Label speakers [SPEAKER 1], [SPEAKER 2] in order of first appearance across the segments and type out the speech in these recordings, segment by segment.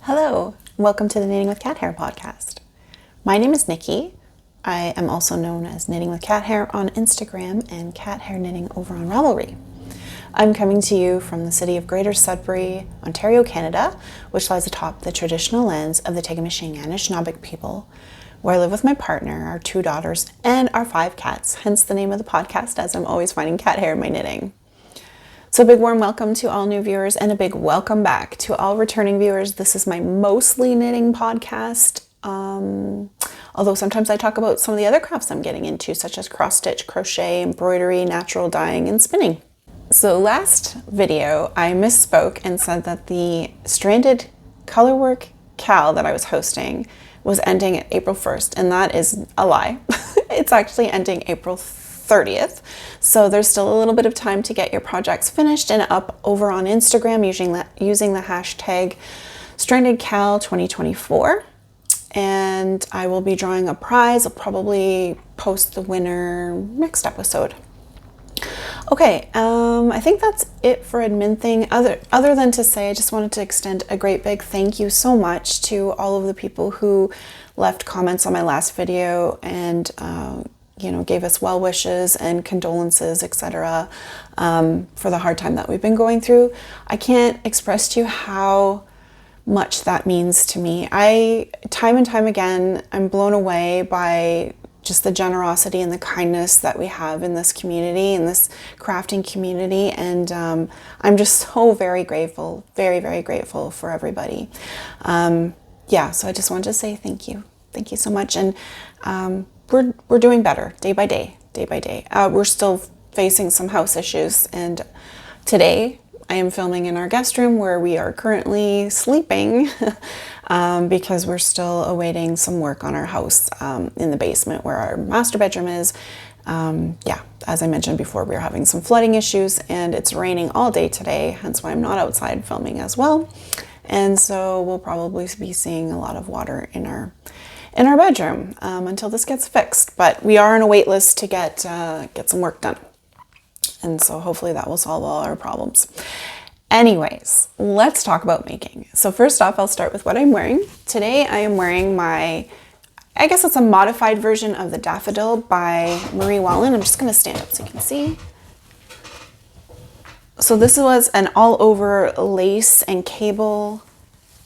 [SPEAKER 1] Hello, welcome to the Knitting with Cat Hair podcast. My name is Nikki. I am also known as Knitting with Cat Hair on Instagram and Cat Hair Knitting over on Ravelry. I'm coming to you from the city of Greater Sudbury, Ontario, Canada, which lies atop the traditional lands of the Tagamashing and Anishinaabe people, where I live with my partner, our 2 daughters, and our 5 cats, hence the name of the podcast, as I'm always finding cat hair in my knitting. So a big warm welcome to all new viewers and a big welcome back to all returning viewers. This is my mostly knitting podcast, although sometimes I talk about some of the other crafts I'm getting into, such as cross stitch, crochet, embroidery, natural dyeing, and spinning. So last video, I misspoke and said that the Stranded Colorwork Cal that I was hosting was ending at April 1st, and that is a lie. It's actually ending April 30th. So there's still a little bit of time to get your projects finished and up over on Instagram using the hashtag StrandedCal2024. And I will be drawing a prize. I'll probably post the winner next episode. Okay, I think that's it for admin thing. Other than to say, I just wanted to extend a great big thank you so much to all of the people who left comments on my last video and gave us well wishes and condolences, etc. For the hard time that we've been going through. I can't express to you how much that means to me. Time and time again, I'm blown away by just the generosity and the kindness that we have in this community, in this crafting community. And I'm just so very grateful, very, very grateful for everybody. So I just wanted to say thank you. Thank you so much. And we're doing better day by day. We're still facing some house issues. And today I am filming in our guest room where we are currently sleeping because we're still awaiting some work on our house in the basement where our master bedroom is. As I mentioned before, we're having some flooding issues and it's raining all day today, hence why I'm not outside filming as well. And so we'll probably be seeing a lot of water in our bedroom until this gets fixed. But we are on a wait list to get some work done. And so hopefully that will solve all our problems. Anyways, let's talk about making. So first off, I'll start with what I'm wearing. Today I am wearing I guess it's a modified version of the Daffodil by Marie Wallin. I'm just going to stand up so you can see. So this was an all over lace and cable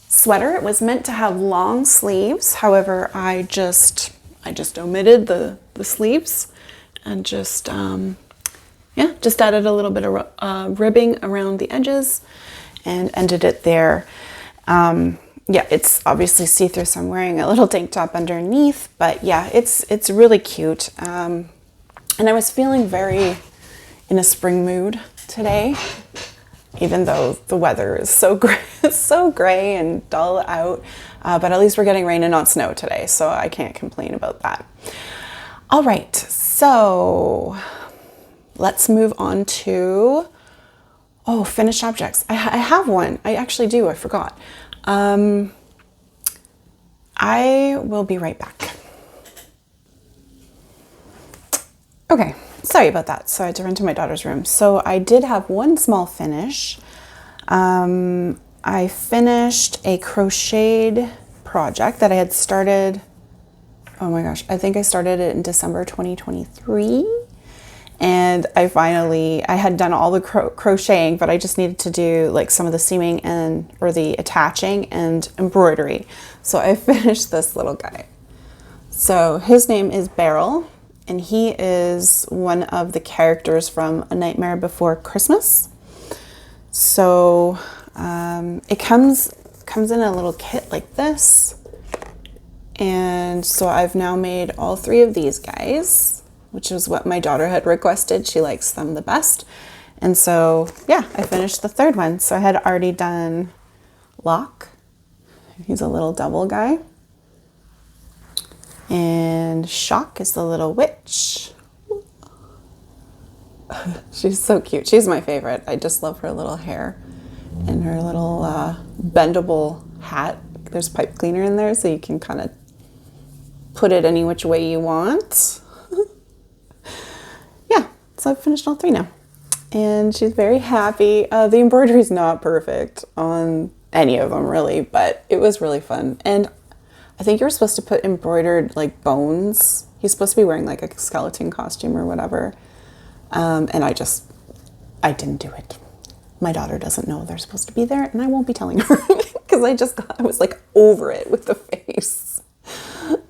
[SPEAKER 1] sweater. It was meant to have long sleeves. However, I just omitted the sleeves and just added a little bit of ribbing around the edges and ended it there. It's obviously see-through, so I'm wearing a little tank top underneath, but yeah, it's really cute. And I was feeling very in a spring mood today, even though the weather is so gray and dull out. But at least we're getting rain and not snow today, so I can't complain about that. All right, so let's move on to, finished objects. I have one. I actually do. I forgot. I will be right back. Okay, sorry about that. So I had to run to my daughter's room. So I did have one small finish. I finished a crocheted project that I had started. Oh my gosh, I think I started it in December 2023. And I had done all the crocheting, but I just needed to do like some of the seaming or the attaching and embroidery. So I finished this little guy. So his name is Beryl, and he is one of the characters from A Nightmare Before Christmas. So it comes in a little kit like this. And so I've now made all 3 of these guys, which is what my daughter had requested. She likes them the best. And so, I finished the 3rd one. So I had already done Locke. He's a little double guy. And Shock is the little witch. She's so cute. She's my favorite. I just love her little hair and her little bendable hat. There's pipe cleaner in there, so you can kind of put it any which way you want. So I've finished all 3 now. And she's very happy. The embroidery is not perfect on any of them really, but it was really fun. And I think you were supposed to put embroidered like bones. He's supposed to be wearing like a skeleton costume or whatever. And I didn't do it. My daughter doesn't know they're supposed to be there, and I won't be telling her because I was like over it with the face.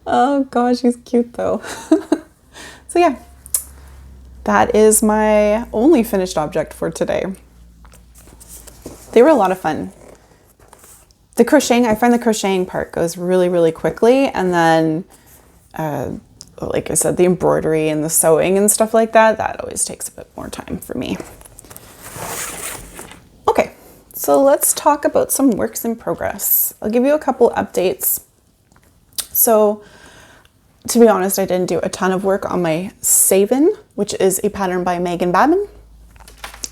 [SPEAKER 1] Oh gosh, he's cute though. So yeah, that is my only finished object for today. They were a lot of fun. The crocheting, I find the crocheting part goes really, really quickly. And then, like I said, the embroidery and the sewing and stuff like that, that always takes a bit more time for me. Okay, so let's talk about some works in progress. I'll give you a couple updates. So, to be honest, I didn't do a ton of work on my Saven, which is a pattern by Meghan Babin.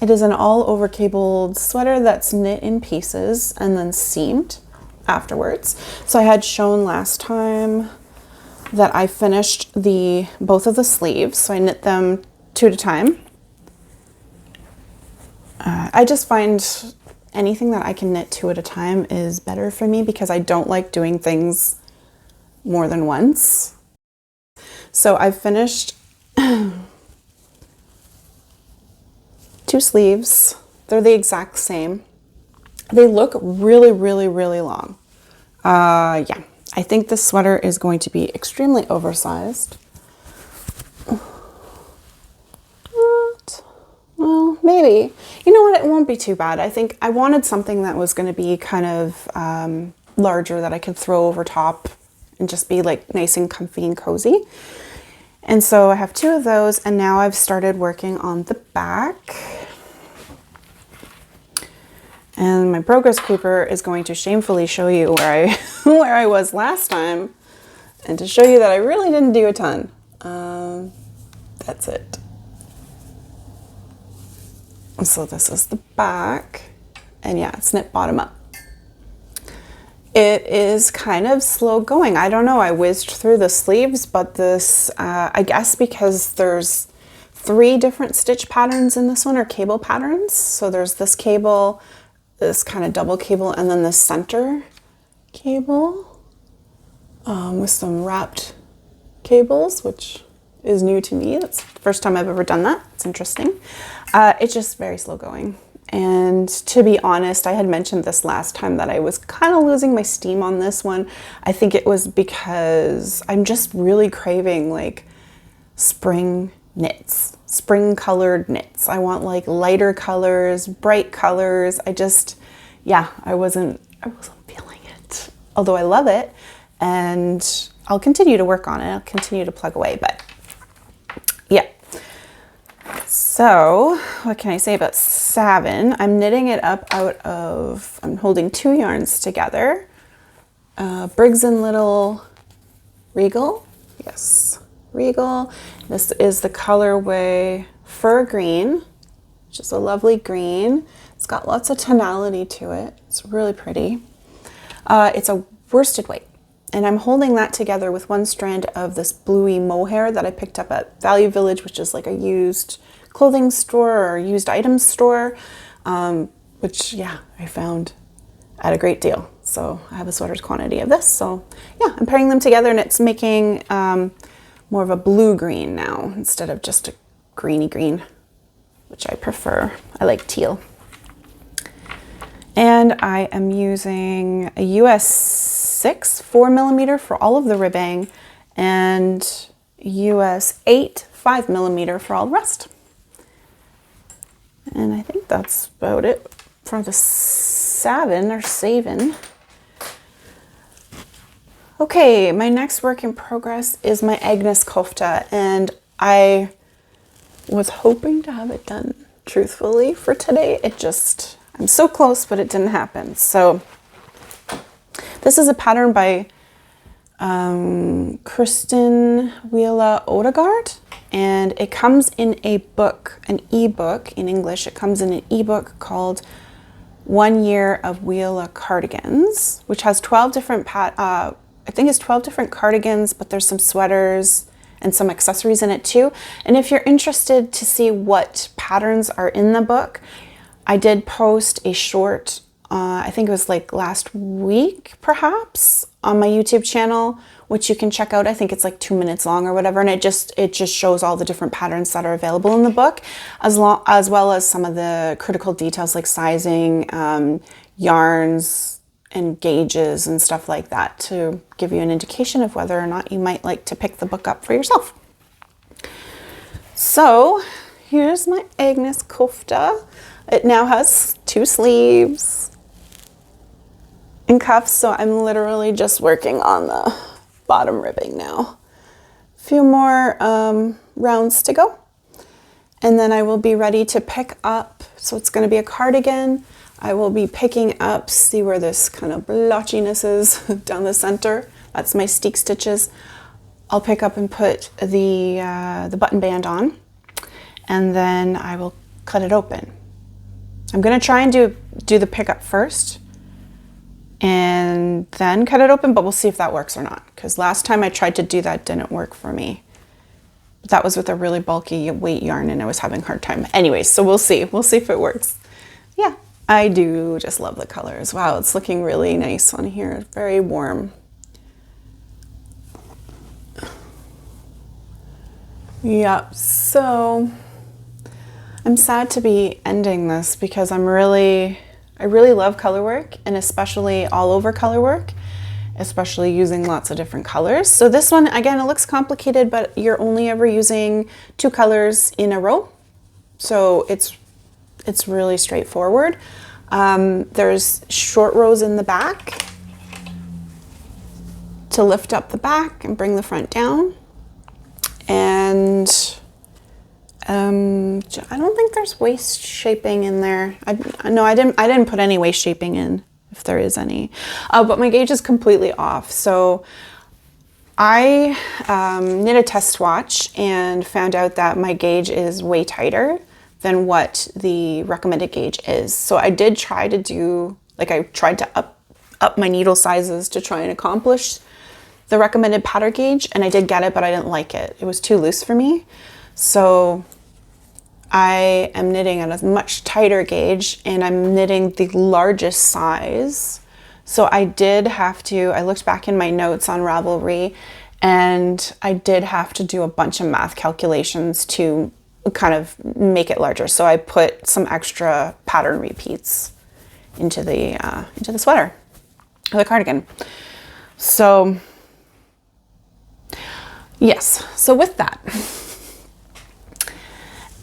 [SPEAKER 1] It is an all-over cabled sweater that's knit in pieces and then seamed afterwards. So I had shown last time that I finished both of the sleeves. So I knit them 2 at a time. I just find anything that I can knit 2 at a time is better for me because I don't like doing things more than once. So I finished 2 sleeves. They're the exact same. They look really, really, really long. Yeah, I think this sweater is going to be extremely oversized. Well, maybe. You know what? It won't be too bad. I think I wanted something that was going to be kind of larger that I could throw over top and just be like nice and comfy and cozy. And so I have 2 of those, and now I've started working on the back. And my progress creeper is going to shamefully show you where I was last time, and to show you that I really didn't do a ton. That's it. So this is the back, and yeah, it's knit bottom up. It is kind of slow going. I don't know, I whizzed through the sleeves, but this, I guess because there's 3 different stitch patterns in this one, or cable patterns. So there's this cable, this kind of double cable, and then the center cable with some wrapped cables, which is new to me. That's the first time I've ever done that. It's interesting. It's just very slow going. And to be honest, I had mentioned this last time that I was kind of losing my steam on this one. I think it was because I'm just really craving like spring knits, spring colored knits. I want like lighter colors, bright colors. I wasn't feeling it. Although I love it, and I'll continue to work on it. I'll continue to plug away, but yeah. So what can I say about Saven? I'm knitting it up I'm holding 2 yarns together. Briggs and Little Regal. Yes, Regal. This is the colorway Fur Green, which is a lovely green. It's got lots of tonality to it. It's really pretty. It's a worsted weight. And I'm holding that together with 1 strand of this bluey mohair that I picked up at Value Village, which is like a used clothing store or used items store, which, yeah, I found at a great deal. So I have a sweater's quantity of this. So yeah, I'm pairing them together, and it's making more of a blue green now instead of just a greeny green, which I prefer. I like teal. And I am using a US 6 4mm for all of the ribbing, and US 8 5mm for all the rest. And I think that's about it for the Saven. Okay, my next work in progress is my Agnes Kofta, and I was hoping to have it done truthfully for today. I'm so close, but it didn't happen. So this is a pattern by Kristin, Wiola, Odegard, and it comes in a book, an ebook in English. It comes in an ebook called 1 Year of Wiola Cardigans, which has 12 different I think it's 12 different cardigans, but there's some sweaters and some accessories in it too. And if you're interested to see what patterns are in the book, I did post a short I think it was like last week, perhaps, on my YouTube channel, which you can check out. I think it's like 2 minutes long or whatever, and it just shows all the different patterns that are available in the book, as well as some of the critical details like sizing, yarns, and gauges and stuff like that, to give you an indication of whether or not you might like to pick the book up for yourself. So here's my Agnes Kofta. It now has 2 sleeves and cuffs, so I'm literally just working on the bottom ribbing now. A few more rounds to go, and then I will be ready to pick up. So it's going to be a cardigan. I will be picking up, see where this kind of blotchiness is down the center. That's my steek stitches. I'll pick up and put the button band on, and then I will cut it open. I'm going to try and do the pickup first and then cut it open, but we'll see if that works or not, because last time I tried to do that, didn't work for me. But that was with a really bulky weight yarn and I was having a hard time. Anyways, so we'll see if it works. Yeah, I do just love the colors. Wow, it's looking really nice on here. Very warm. Yep, so I'm sad to be ending this because I really love color work, and especially all over color work, especially using lots of different colors. So this one, again, it looks complicated, but you're only ever using 2 colors in a row. So it's really straightforward. There's short rows in the back to lift up the back and bring the front down. And I don't think there's waist shaping in there. No, I didn't put any waist shaping in, if there is any. But my gauge is completely off. So I knit a test swatch and found out that my gauge is way tighter than what the recommended gauge is. So I did try to do, like, I tried to up my needle sizes to try and accomplish the recommended pattern gauge, and I did get it, but I didn't like it. It was too loose for me. So I am knitting at a much tighter gauge, and I'm knitting the largest size. So I did have to, I looked back in my notes on Ravelry, and I did have to do a bunch of math calculations to kind of make it larger. So I put some extra pattern repeats into the sweater, or the cardigan. So yes, so with that,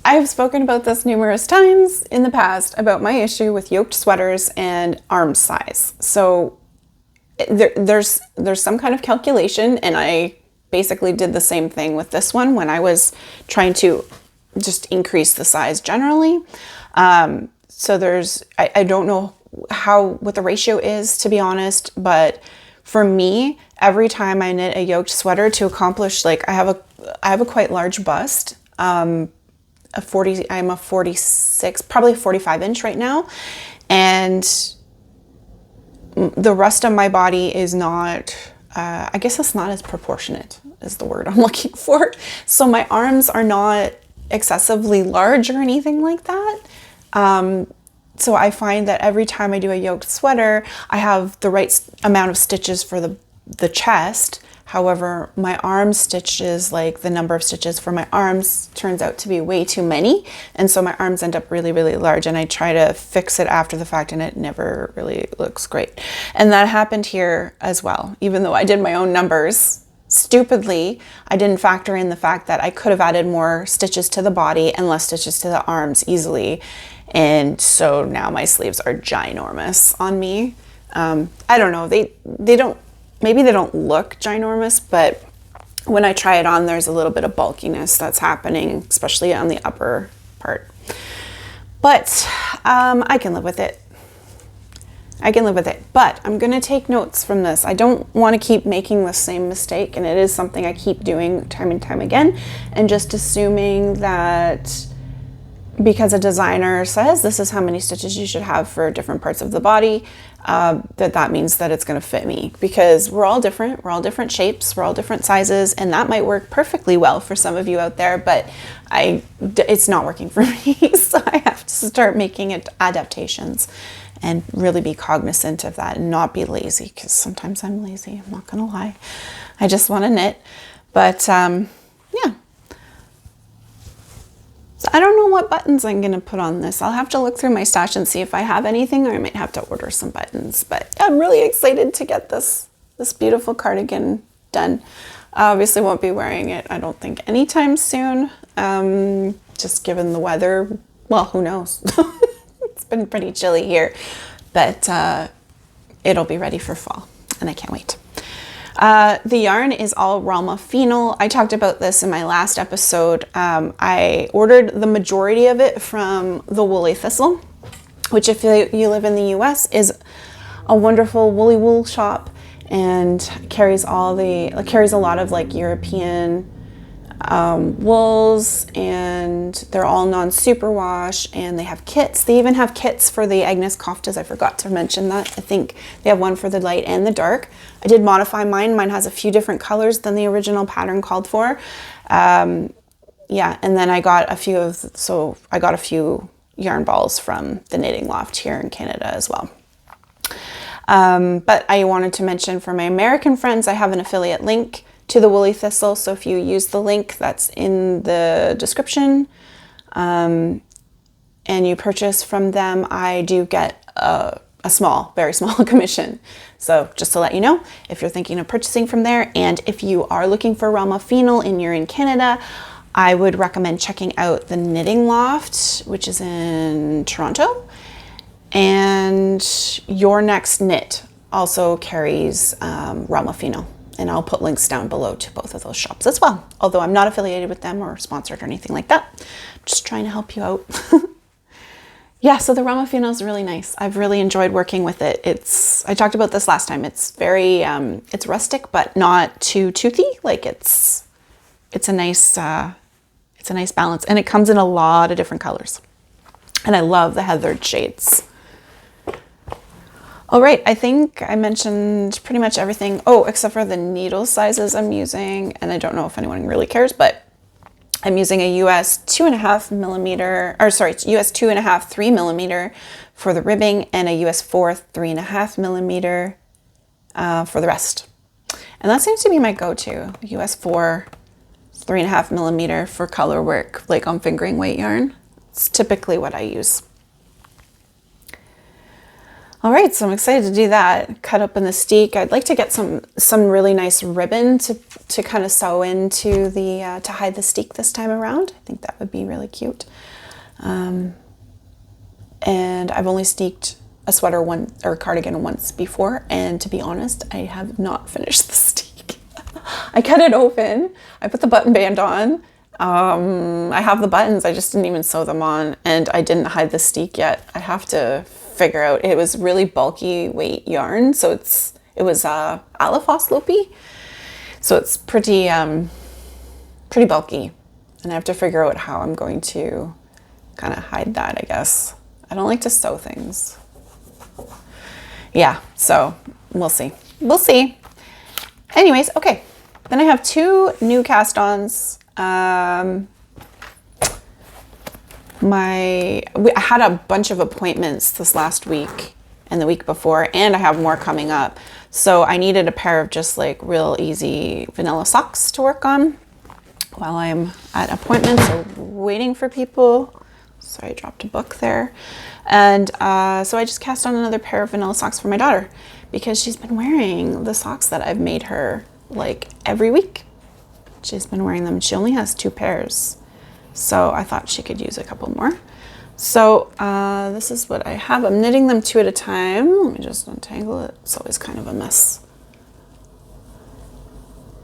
[SPEAKER 1] I've spoken about this numerous times in the past about my issue with yoked sweaters and arm size. So there's some kind of calculation, and I basically did the same thing with this one when I was trying to just increase the size generally. So I don't know what the ratio is, to be honest, but for me, every time I knit a yoked sweater to accomplish, like, I have a quite large bust. I'm a 46, probably a 45 inch right now. And the rest of my body is not, I guess it's not as proportionate is the word I'm looking for. So my arms are not excessively large or anything like that. So I find that every time I do a yoked sweater, I have the right amount of stitches for the chest. However, my arm stitches, like the number of stitches for my arms, turns out to be way too many. And so my arms end up really, really large, and I try to fix it after the fact, and it never really looks great. And that happened here as well. Even though I did my own numbers, stupidly, I didn't factor in the fact that I could have added more stitches to the body and less stitches to the arms easily. And so now my sleeves are ginormous on me. I don't know, maybe they don't look ginormous, but when I try it on, there's a little bit of bulkiness that's happening, especially on the upper part. But I can live with it. But I'm going to take notes from this. I don't want to keep making the same mistake, and it is something I keep doing time and time again, and just assuming that because a designer says this is how many stitches you should have for different parts of the body, that means that it's going to fit me, because we're all different. We're all different shapes. We're all different sizes, and that might work perfectly well for some of you out there, but it's not working for me. So I have to start making adaptations and really be cognizant of that and not be lazy, because sometimes I'm lazy, I'm not gonna lie. I just want to knit. But yeah. So I don't know what buttons I'm gonna put on this. I'll have to look through my stash and see if I have anything, or I might have to order some buttons. But I'm really excited to get this beautiful cardigan done. I obviously won't be wearing it, I don't think, anytime soon. Just given the weather. Well, who knows? It's been pretty chilly here, but it'll be ready for fall, and I can't wait. The yarn is all Rama Phenol. I talked about this in my last episode. I ordered the majority of it from the Woolly Thistle, which, if you live in the US, is a wonderful woolly wool shop, and carries a lot of like European wools, and they're all non-superwash, and they have kits. They even have kits for the Agnes Koftas. I forgot to mention that. I think they have one for the light and the dark. I did modify mine. Mine has a few different colors than the original pattern called for. Yeah, and then I got a few yarn balls from the Knitting Loft here in Canada as well. But I wanted to mention, for my American friends, I have an affiliate link to the Woolly Thistle. So if you use the link that's in the description, and you purchase from them, I do get a very small commission. So just to let you know, if you're thinking of purchasing from there, and if you are looking for Rama Phenol and you're in Canada, I would recommend checking out the Knitting Loft, which is in Toronto. And Your Next Knit also carries Rama Phenol, and I'll put links down below to both of those shops as well. Although I'm not affiliated with them or sponsored or anything like that. I'm just trying to help you out. Yeah, so the Rama Phenol is really nice. I've really enjoyed working with it. I talked about this last time. It's very, it's rustic, but not too toothy. Like it's a nice balance, and it comes in a lot of different colors. And I love the heathered shades. All right, I think I mentioned pretty much everything. Oh, except for the needle sizes I'm using. And I don't know if anyone really cares, but I'm using a US 2.5 millimeter, or sorry, US 2.5, 3 millimeter for the ribbing, and a US 4, 3.5 millimeter for the rest. And that seems to be my go-to, US 4, 3.5 millimeter for color work, like on fingering weight yarn. It's typically what I use. All right, so I'm excited to do that. Cut up in the steek. I'd like to get some really nice ribbon to kind of sew into the, to hide the steek this time around. I think that would be really cute. And I've only steeked a sweater or cardigan once before, and to be honest, I have not finished the steek. I cut it open, I put the button band on. I have the buttons, I just didn't even sew them on, and I didn't hide the steek yet. I have to figure out, it was really bulky weight yarn, so it was Alafos loopy, so it's pretty bulky, and I have to figure out how I'm going to kind of hide that, I guess. I don't like to sew things. Yeah, so we'll see. Anyways, okay, then I have 2 new cast-ons. I had a bunch of appointments this last week and the week before, and I have more coming up. So I needed a pair of just like real easy vanilla socks to work on while I'm at appointments or waiting for people. Sorry, I dropped a book there. And so I just cast on another pair of vanilla socks for my daughter, because she's been wearing the socks that I've made her like every week. She's been wearing them. She only has 2 pairs. So I thought she could use a couple more. So this is what I have. I'm knitting them 2 at a time. Let me just untangle it. It's always kind of a mess.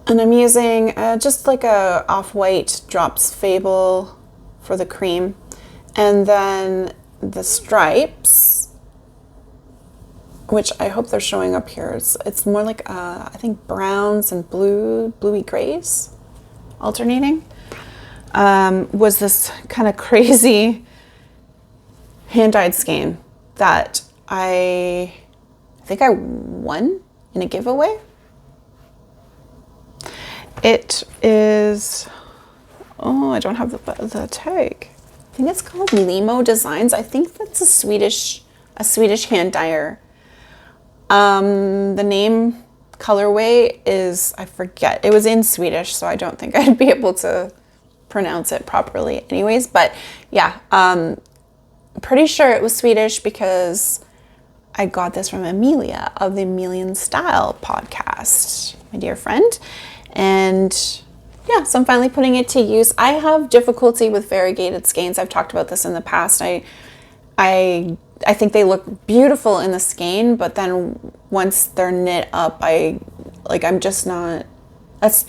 [SPEAKER 1] And I'm using just like a off-white Drops Fable for the cream. And then the stripes, which I hope they're showing up here. It's more like, I think, browns and bluey grays alternating. Was this kind of crazy hand-dyed skein that I think I won in a giveaway. It is, oh, I don't have the tag. I think it's called Limo Designs. I think that's a Swedish a Swedish hand dyer. The name colorway is, I forget, it was in Swedish, so I don't think I'd be able to pronounce it properly anyways, but yeah, pretty sure it was Swedish because I got this from Amelia of the Million Style podcast, my dear friend. And yeah, so I'm finally putting it to use. I have difficulty with variegated skeins. I've talked about this in the past. I think they look beautiful in the skein, but then once they're knit up, I'm just not, that's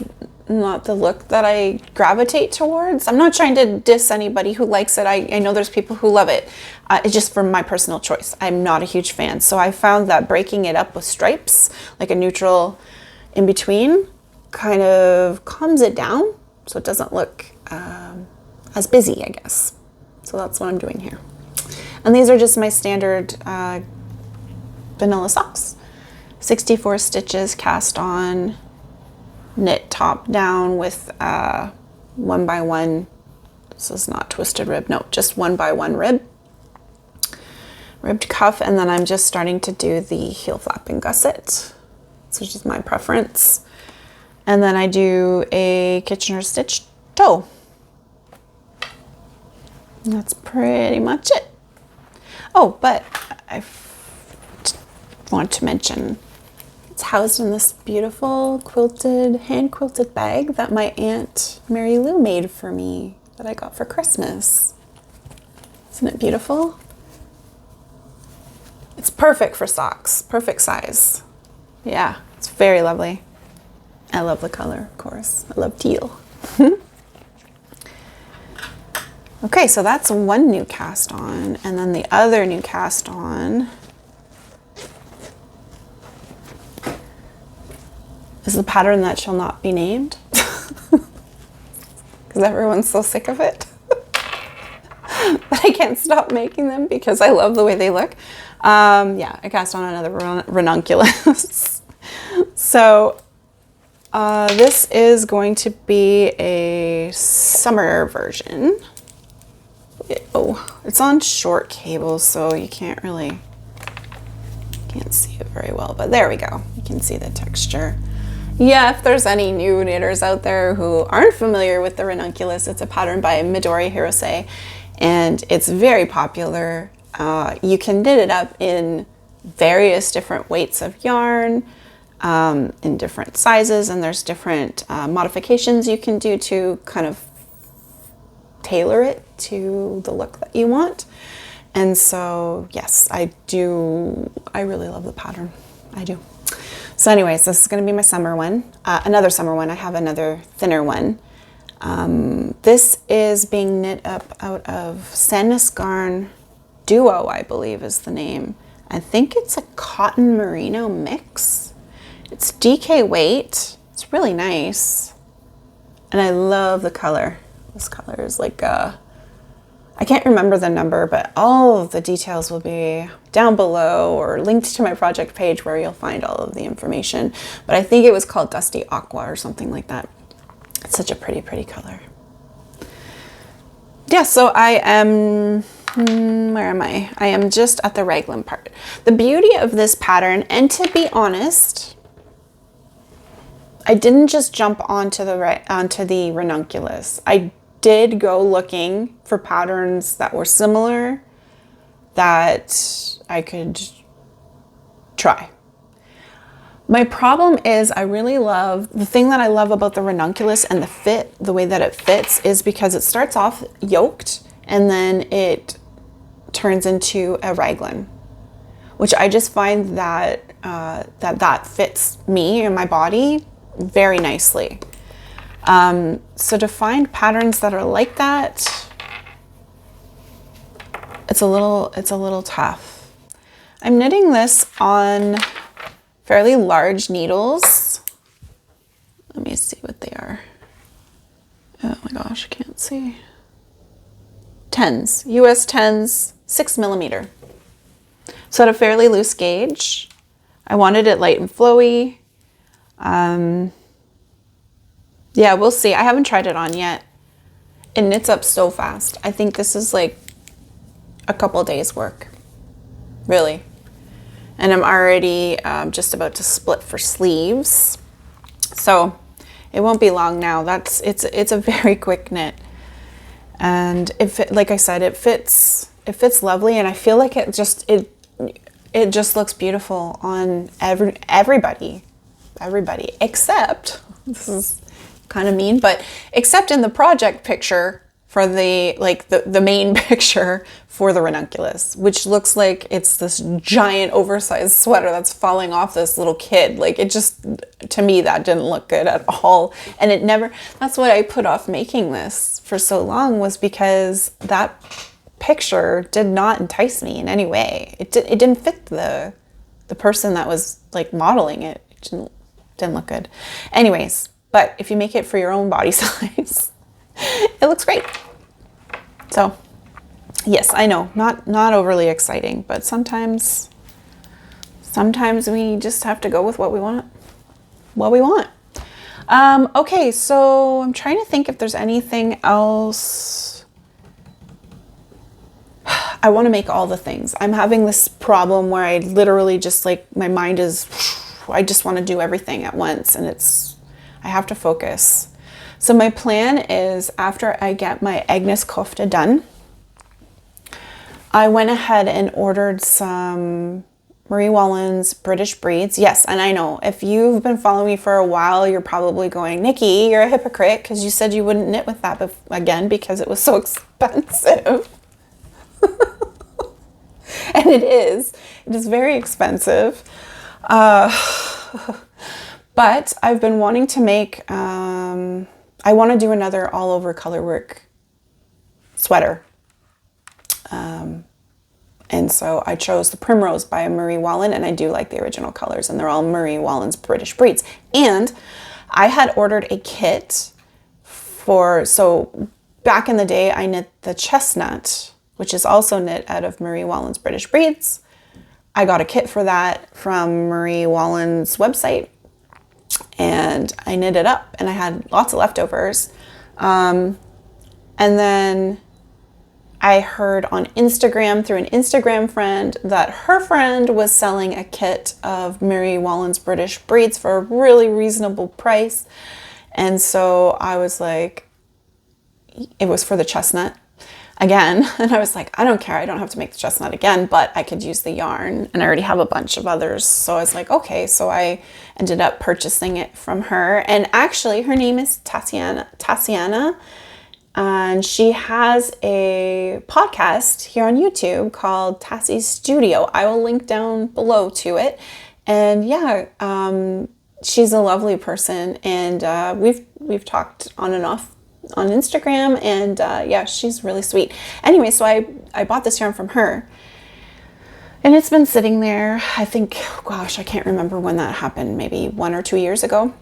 [SPEAKER 1] not the look that I gravitate towards. I'm not trying to diss anybody who likes it. I know there's people who love it. It's just from my personal choice. I'm not a huge fan. So I found that breaking it up with stripes, like a neutral in between, kind of calms it down so it doesn't look as busy, I guess. So that's what I'm doing here. And these are just my standard vanilla socks. 64 stitches cast on, knit top down with 1x1. This is not twisted rib, no, just 1x1 ribbed cuff, and then I'm just starting to do the heel flap and gusset, which is my preference. And then I do a Kitchener stitch toe. And that's pretty much it. Oh, but I want to mention it's housed in this beautiful quilted, hand quilted bag that my Aunt Mary Lou made for me that I got for Christmas. Isn't it beautiful? It's perfect for socks, perfect size. Yeah, it's very lovely. I love the color, of course. I love teal. Okay, so that's one new cast on, and then the other new cast on is the pattern that shall not be named, because everyone's so sick of it. But I can't stop making them because I love the way they look. Yeah, I cast on another ranunculus. So this is going to be a summer version. It's on short cables, so you can't see it very well, but there we go. You can see the texture. Yeah, if there's any new knitters out there who aren't familiar with the ranunculus, it's a pattern by Midori Hirose, and it's very popular. You can knit it up in various different weights of yarn, in different sizes, and there's different modifications you can do to kind of tailor it to the look that you want. And so yes, I really love the pattern. I do. So anyways, this is going to be my summer one. Another summer one. I have another thinner one. This is being knit up out of Sandnes Garn Duo, I believe is the name. I think it's a cotton merino mix. It's DK weight. It's really nice. And I love the color. This color is like I can't remember the number, but all of the details will be down below or linked to my project page where you'll find all of the information. But I think it was called Dusty Aqua or something like that. It's such a pretty, pretty color. Yeah, so I am, where am I? I am just at the raglan part. The beauty of this pattern, and to be honest, I didn't just jump onto the ranunculus. I did go looking for patterns that were similar that I could try. My problem is the thing that I love about the ranunculus and the way that it fits is because it starts off yoked and then it turns into a raglan, which I just find that that fits me and my body very nicely. So to find patterns that are like that, it's a little tough. I'm knitting this on fairly large needles. Let me see what they are. Oh my gosh, I can't see. 10s, US 10s, 6mm. So at a fairly loose gauge. I wanted it light and flowy. Yeah, we'll see. I haven't tried it on yet. It knits up so fast. I think this is like a couple days work. really. And I'm already just about to split for sleeves. So it won't be long now. It's a very quick knit. And like I said, it fits lovely, and I feel like it just looks beautiful on everybody, except, this is kind of mean, but except in the project picture for the main picture for the Ranunculus, which looks like it's this giant oversized sweater that's falling off this little kid. Like, it just, to me, that didn't look good at all. And that's why I put off making this for so long, was because that picture did not entice me in any way. It didn't fit the person that was like modeling it. It didn't look good. Anyways, but if you make it for your own body size, it looks great. So yes, I know, not overly exciting, but sometimes we just have to go with what we want. Okay, so I'm trying to think if there's anything else. I want to make all the things. I'm having this problem where I literally just, like, my mind is, I just want to do everything at once, and I have to focus. So my plan is, after I get my Agnes Kofta done, I went ahead and ordered some Marie Wallin's British Breeds. Yes, and I know, if you've been following me for a while, you're probably going, Nikki, you're a hypocrite, because you said you wouldn't knit with that again because it was so expensive. And it is very expensive. But I've been wanting to make, I want to do another all over colorwork sweater. And so I chose the Primrose by Marie Wallin, and I do like the original colors, and they're all Marie Wallin's British Breeds. And I had ordered a kit so back in the day, I knit the Chestnut, which is also knit out of Marie Wallin's British Breeds. I got a kit for that from Marie Wallin's website, and I knit it up, and I had lots of leftovers. And then I heard on Instagram through an Instagram friend that her friend was selling a kit of Marie Wallin's British Breeds for a really reasonable price. And so I was like, it was for the Chestnut again. And I was like, I don't care. I don't have to make the Chestnut again, but I could use the yarn, and I already have a bunch of others. So I was like, okay. So I ended up purchasing it from her. And actually her name is Tatiana. And she has a podcast here on YouTube called Tassie's Studio. I will link down below to it. And yeah, she's a lovely person, and we've talked on and off on Instagram, and yeah, she's really sweet. Anyway, so I bought this yarn from her, and it's been sitting there, I think, gosh, I can't remember when that happened, maybe 1 or 2 years ago.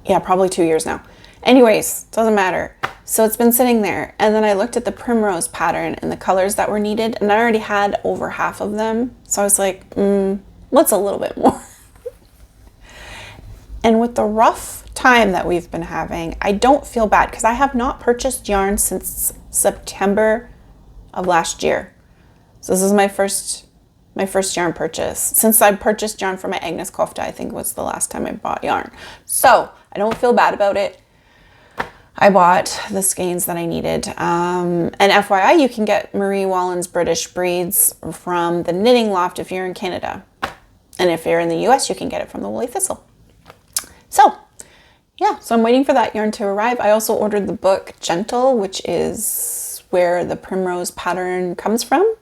[SPEAKER 1] Yeah, probably 2 years now. Anyways, doesn't matter. So it's been sitting there, and then I looked at the Primrose pattern and the colors that were needed, and I already had over half of them. So I was like, what's a little bit more? And with the rough time that we've been having, I don't feel bad, because I have not purchased yarn since September of last year. So this is my first yarn purchase. Since I purchased yarn for my Agnes Kofta, I think was the last time I bought yarn. So I don't feel bad about it. I bought the skeins that I needed. And FYI, you can get Marie Wallin's British Breeds from the Knitting Loft if you're in Canada. And if you're in the US, you can get it from the Woolly Thistle. So yeah, so I'm waiting for that yarn to arrive. I also ordered the book Gentle, which is where the Primrose pattern comes from.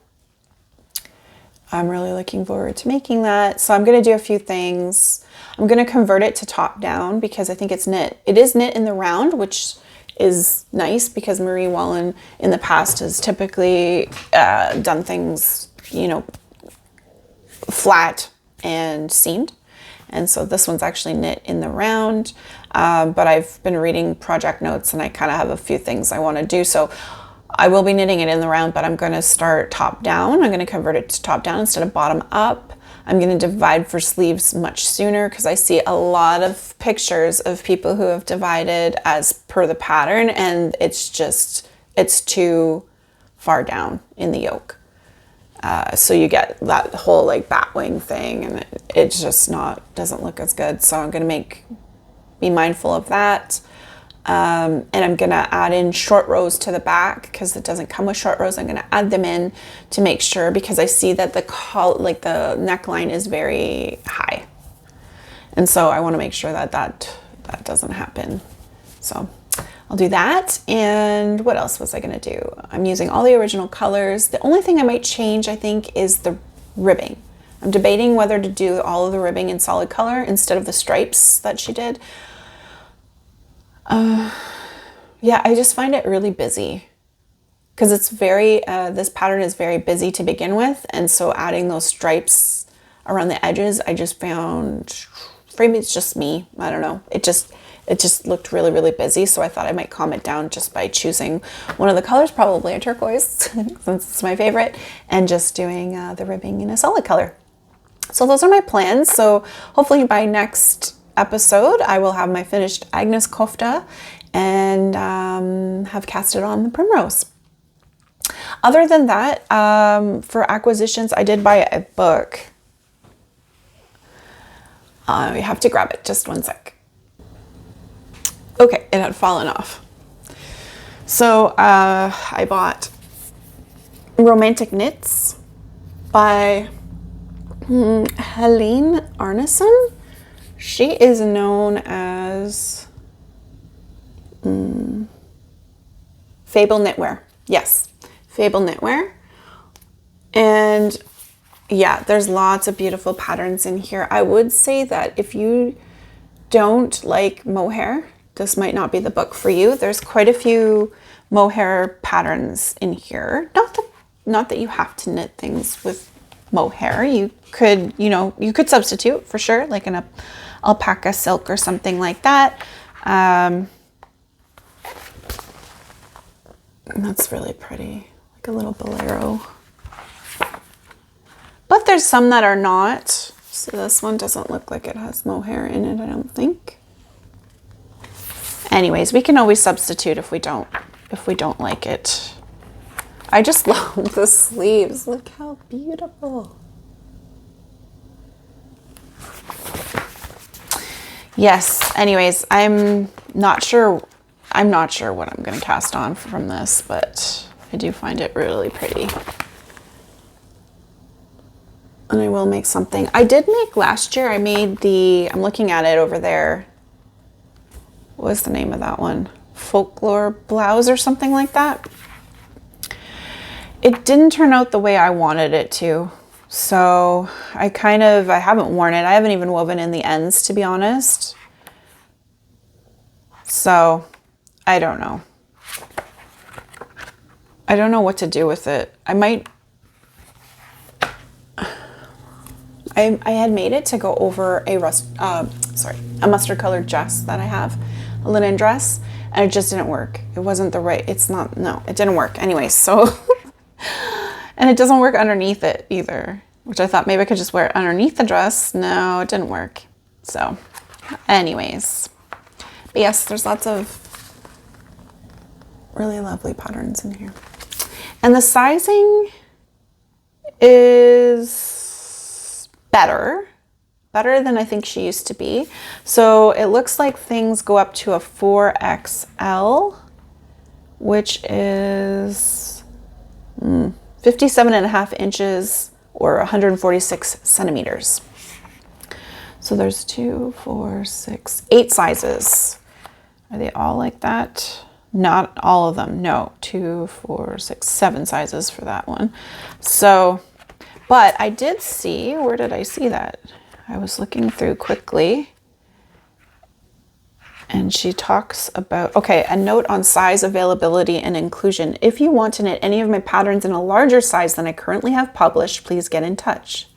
[SPEAKER 1] I'm really looking forward to making that. So I'm going to do a few things. I'm going to convert it to top down because I think it's knit. It is knit in the round, which is nice because Marie Wallin in the past has typically done things, you know, flat and seamed. And so this one's actually knit in the round. But I've been reading project notes, and I kind of have a few things I want to do. So I will be knitting it in the round, but I'm going to start top down. I'm going to convert it to top down instead of bottom up. I'm going to divide for sleeves much sooner because I see a lot of pictures of people who have divided as per the pattern, and it's too far down in the yoke. So you get that whole like bat wing thing, and it's just doesn't look as good. So I'm going to be mindful of that. And I'm going to add in short rows to the back because it doesn't come with short rows. I'm going to add them in to make sure, because I see that the neckline is very high. And so I want to make sure that doesn't happen. So I'll do that. And what else was I going to do? I'm using all the original colors. The only thing I might change, I think, is the ribbing. I'm debating whether to do all of the ribbing in solid color instead of the stripes that she did. Yeah, I just find it really busy because it's this pattern is very busy to begin with. And so adding those stripes around the edges, I just found, maybe it's just me, I don't know. It just looked really, really busy. So I thought I might calm it down just by choosing one of the colors, probably a turquoise, since it's my favorite, and just doing the ribbing in a solid color. So those are my plans. So hopefully by next episode, I will have my finished Agnes Kofta and have casted on the Primrose. Other than that, for acquisitions, I did buy a book. You have to grab it. Just one sec. Okay, it had fallen off. So I bought Romantic Knits by Helene Arnesen. She is known as Fable Knitwear. Yes, Fable Knitwear. And yeah, there's lots of beautiful patterns in here. I would say that if you don't like mohair, this might not be the book for you. There's quite a few mohair patterns in here. Not that you have to knit things with mohair. You could, you could substitute for sure, like an alpaca silk or something like that. That's really pretty, like a little bolero. But there's some that are not. So this one doesn't look like it has mohair in it, I don't think. Anyways, we can always substitute if we don't like it. I just love the sleeves. Look how beautiful. Yes, anyways, I'm not sure what I'm going to cast on from this, but I do find it really pretty. And I will make something. I did make last year, I'm looking at it over there. What was the name of that one? Folklore Blouse or something like that. It didn't turn out the way I wanted it to. So I haven't worn it. I haven't even woven in the ends, to be honest. So I don't know. I don't know what to do with it. I had made it to go over a mustard colored dress that I have, a linen dress, and it just didn't work. It wasn't it didn't work. Anyway, so, and it doesn't work underneath it either, which I thought maybe I could just wear it underneath the dress. No, it didn't work. So anyways, but yes, there's lots of really lovely patterns in here. And the sizing is better than I think she used to be. So it looks like things go up to a 4XL, which is 57.5 inches or 146 centimeters. So there's 2, 4, 6, 8 sizes. Are they all like that? Not all of them. No, 2, 4, 6, 7 sizes for that one. So, but I did see, where did I see that? I was looking through quickly, and she talks about, okay, a note on size, availability, and inclusion. If you want to knit any of my patterns in a larger size than I currently have published, please get in touch.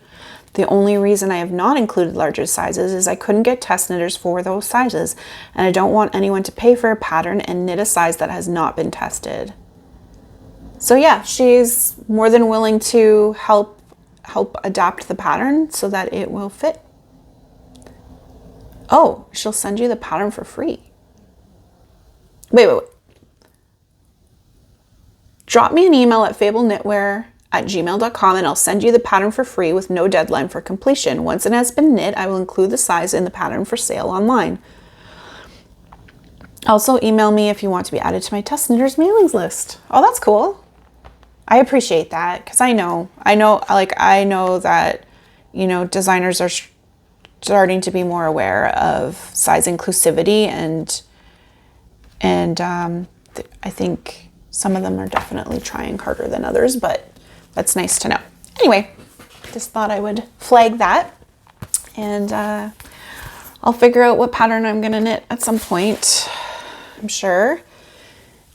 [SPEAKER 1] The only reason I have not included larger sizes is I couldn't get test knitters for those sizes, and I don't want anyone to pay for a pattern and knit a size that has not been tested. So yeah, she's more than willing to help adapt the pattern so that it will fit. Oh, she'll send you the pattern for free. Wait. Drop me an email at fableknitwear knittingloft@gmail.com, and I'll send you the pattern for free with no deadline for completion. Once it has been knit, I will include the size in the pattern for sale online. Also, email me if you want to be added to my Test Knitters mailings list. Oh, that's cool. I appreciate that, because I know that, you know, designers are starting to be more aware of size inclusivity, and I think some of them are definitely trying harder than others, but that's nice to know. Anyway, just thought I would flag that, and I'll figure out what pattern I'm gonna knit at some point, I'm sure.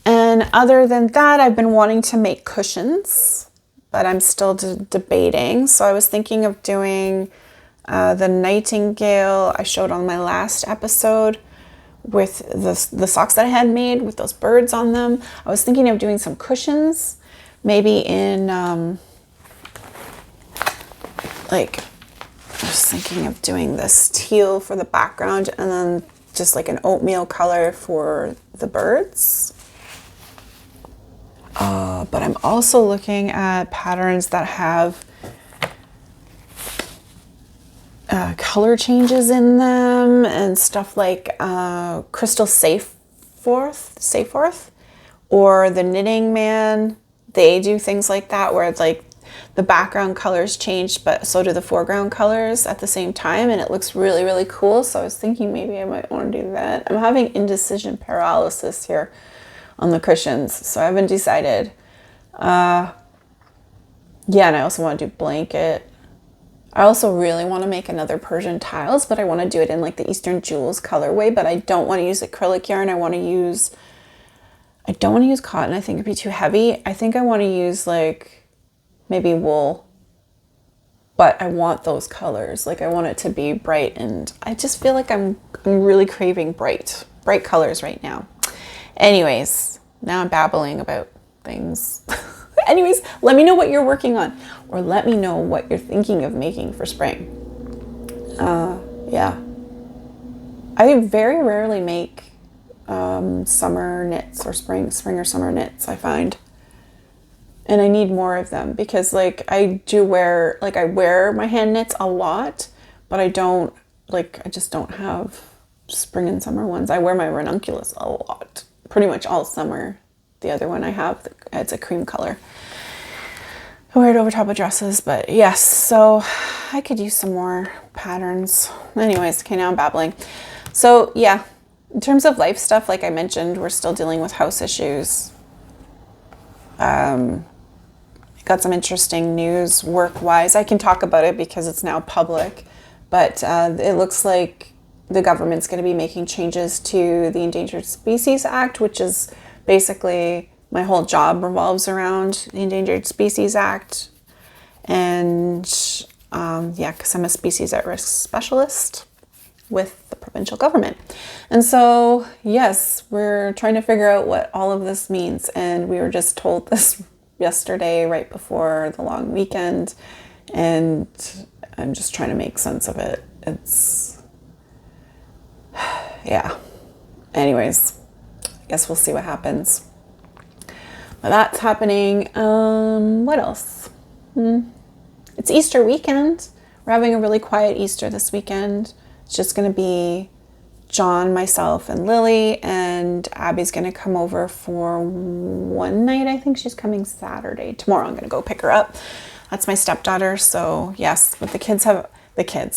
[SPEAKER 1] And other than that, I've been wanting to make cushions, but I'm still debating. So I was thinking of doing the Nightingale I showed on my last episode with the socks that I had made with those birds on them. I was thinking of doing some cushions, maybe in I was thinking of doing this teal for the background, and then just like an oatmeal color for the birds. But I'm also looking at patterns that have color changes in them and stuff like Crystal Saforth or the Knitting Man. They do things like that where it's like the background colors change, but so do the foreground colors at the same time, and it looks really, really cool. So I was thinking maybe I might want to do that. I'm having indecision paralysis here on the cushions, so I haven't decided. Yeah, and I also want to do blanket. I also really want to make another Persian tiles, but I want to do it in like the Eastern Jewels colorway, but I don't want to use acrylic yarn. I don't want to use cotton. I think it'd be too heavy. I think I want to use like maybe wool, but I want those colors. Like I want it to be bright, and I just feel like I'm really craving bright colors right now. Anyways, now I'm babbling about things. Anyways, let me know what you're working on, or let me know what you're thinking of making for spring. Yeah. I very rarely make summer knits or spring or summer knits, I find. And I need more of them because like I wear my hand knits a lot, but I just don't have spring and summer ones. I wear my Ranunculus a lot, pretty much all summer. The other one I have, it's a cream color. I wear it over top of dresses, but yes, so I could use some more patterns. Anyways, okay, now I'm babbling. So yeah, in terms of life stuff, like I mentioned, we're still dealing with house issues. Got some interesting news work-wise. I can talk about it because it's now public, but it looks like the government's going to be making changes to the Endangered Species Act, which is basically my whole job revolves around the Endangered Species Act. And yeah, because I'm a species at risk specialist with the provincial government. And so, yes, we're trying to figure out what all of this means. And we were just told this yesterday, right before the long weekend. And I'm just trying to make sense of it. It's, yeah. Anyways, I guess we'll see what happens. But that's happening. What else? It's Easter weekend. We're having a really quiet Easter this weekend. It's just going to be John, myself, and Lily, and Abby's going to come over for one night. I think she's coming Saturday. Tomorrow I'm going to go pick her up. That's my stepdaughter. So yes, but the kids,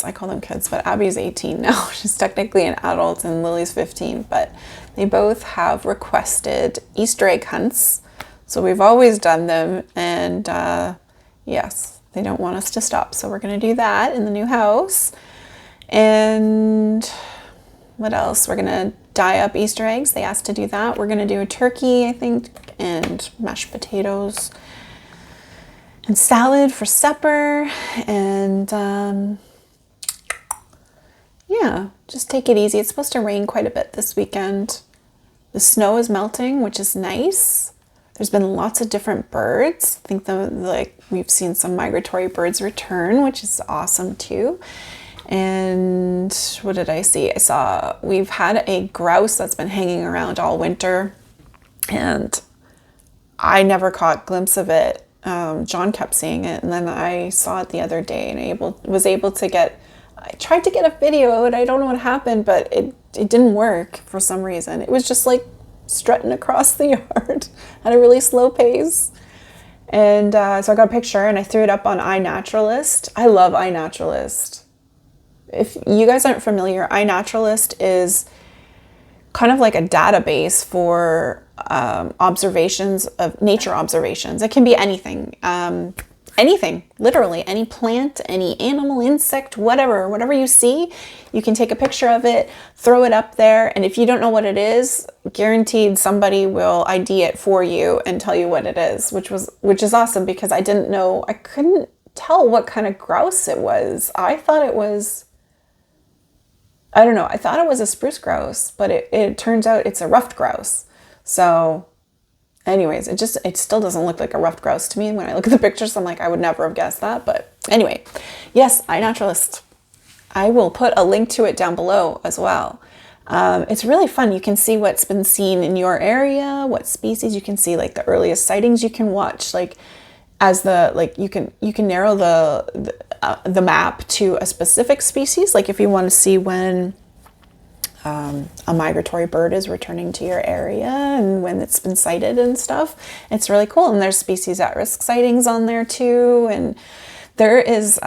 [SPEAKER 1] I call them kids, but Abby's 18 now. She's technically an adult and Lily's 15, but they both have requested Easter egg hunts. So we've always done them, and yes, they don't want us to stop. So we're going to do that in the new house. And what else? We're going to dye up Easter eggs. They asked to do that. We're going to do a turkey, I think, and mashed potatoes and salad for supper. And yeah, just take it easy. It's supposed to rain quite a bit this weekend. The snow is melting, which is nice. There's been lots of different birds. I think we've seen some migratory birds return, which is awesome too. And what did I see? We've had a grouse that's been hanging around all winter, and I never caught a glimpse of it John kept seeing it, and then I saw it the other day, and was able to get. I tried to get a video of it. I don't know what happened, but it didn't work for some reason. It was just like strutting across the yard at a really slow pace. And so I got a picture and I threw it up on iNaturalist. I love iNaturalist. If you guys aren't familiar, iNaturalist is kind of like a database for observations of nature observations. It can be anything. Anything, literally, any plant, any animal, insect, whatever you see, you can take a picture of it, throw it up there, and if you don't know what it is, guaranteed somebody will ID it for you and tell you what it is, which is awesome because I didn't know, I couldn't tell what kind of grouse it was. I thought it was, I don't know, I thought it was a spruce grouse, but it turns out it's a ruffed grouse. So anyways, it still doesn't look like a ruffed grouse to me. When I look at the pictures, I'm like, I would never have guessed that. But anyway, yes, iNaturalist. I will put a link to it down below as well. It's really fun. You can see what's been seen in your area, what species. You can see like the earliest sightings. You can watch like as the like you can narrow the map to a specific species. Like if you want to see when a migratory bird is returning to your area and when it's been sighted and stuff. It's really cool. And there's species at risk sightings on there too. And there is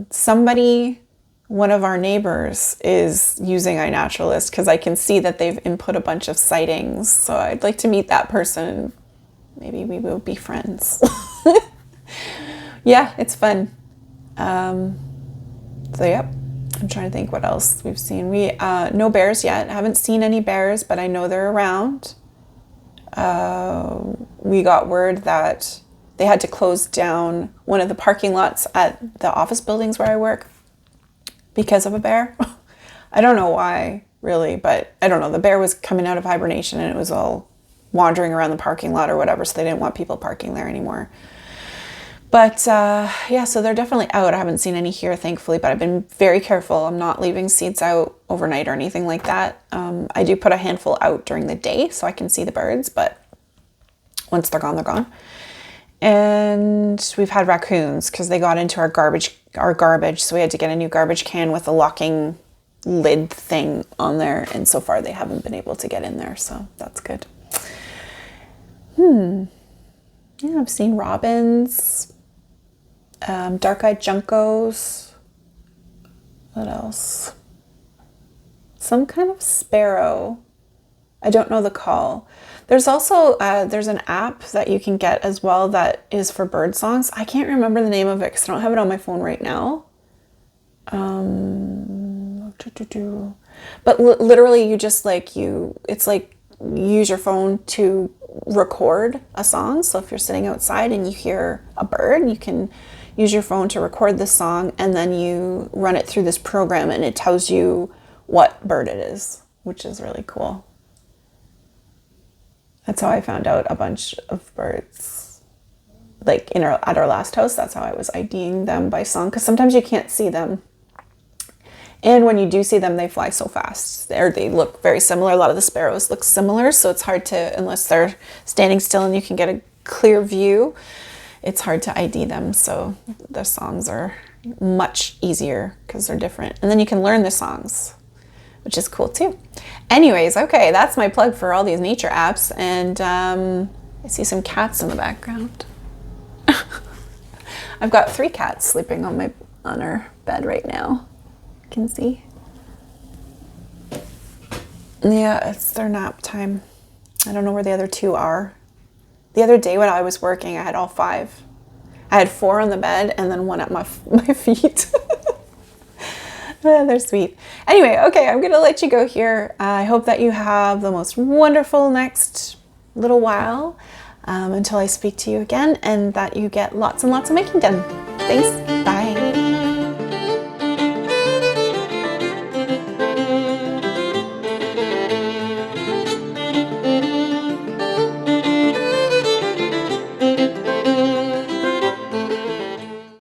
[SPEAKER 1] somebody, one of our neighbors is using iNaturalist because I can see that they've input a bunch of sightings. So I'd like to meet that person. Maybe we will be friends. Yeah, it's fun. So yep. I'm trying to think what else we've seen. We no bears yet. I haven't seen any bears, but I know they're around. We got word that they had to close down one of the parking lots at the office buildings where I work because of a bear. I don't know why, really, but I don't know. The bear was coming out of hibernation and it was all wandering around the parking lot or whatever, so they didn't want people parking there anymore. But yeah, so they're definitely out. I haven't seen any here, thankfully, but I've been very careful. I'm not leaving seeds out overnight or anything like that. I do put a handful out during the day so I can see the birds, but once they're gone, they're gone. And we've had raccoons because they got into our garbage, so we had to get a new garbage can with a locking lid thing on there. And so far, they haven't been able to get in there, so that's good. Yeah, I've seen robins. Dark-eyed juncos. What else? Some kind of sparrow. I don't know the call. There's also, there's an app that you can get as well that is for bird songs. I can't remember the name of it because I don't have it on my phone right now. But literally you just like, it's like you use your phone to record a song. So if you're sitting outside and you hear a bird, you can use your phone to record the song and then you run it through this program and it tells you what bird it is, which is really cool. That's how I found out a bunch of birds. Like at our last house, that's how I was IDing them by song, because sometimes you can't see them. And when you do see them, they fly so fast. They look very similar. A lot of the sparrows look similar, so it's hard to, unless they're standing still and you can get a clear view, it's hard to ID them. So the songs are much easier because they're different. And then you can learn the songs, which is cool too. Anyways, okay, that's my plug for all these nature apps. And I see some cats in the background. I've got 3 cats sleeping on our bed right now. You can see. Yeah, it's their nap time. I don't know where the other 2 are. The other day when I was working, I had all 5. I had 4 on the bed and then 1 at my feet. They're sweet. Anyway, okay, I'm going to let you go here. I hope that you have the most wonderful next little while until I speak to you again, and that you get lots and lots of making done. Thanks.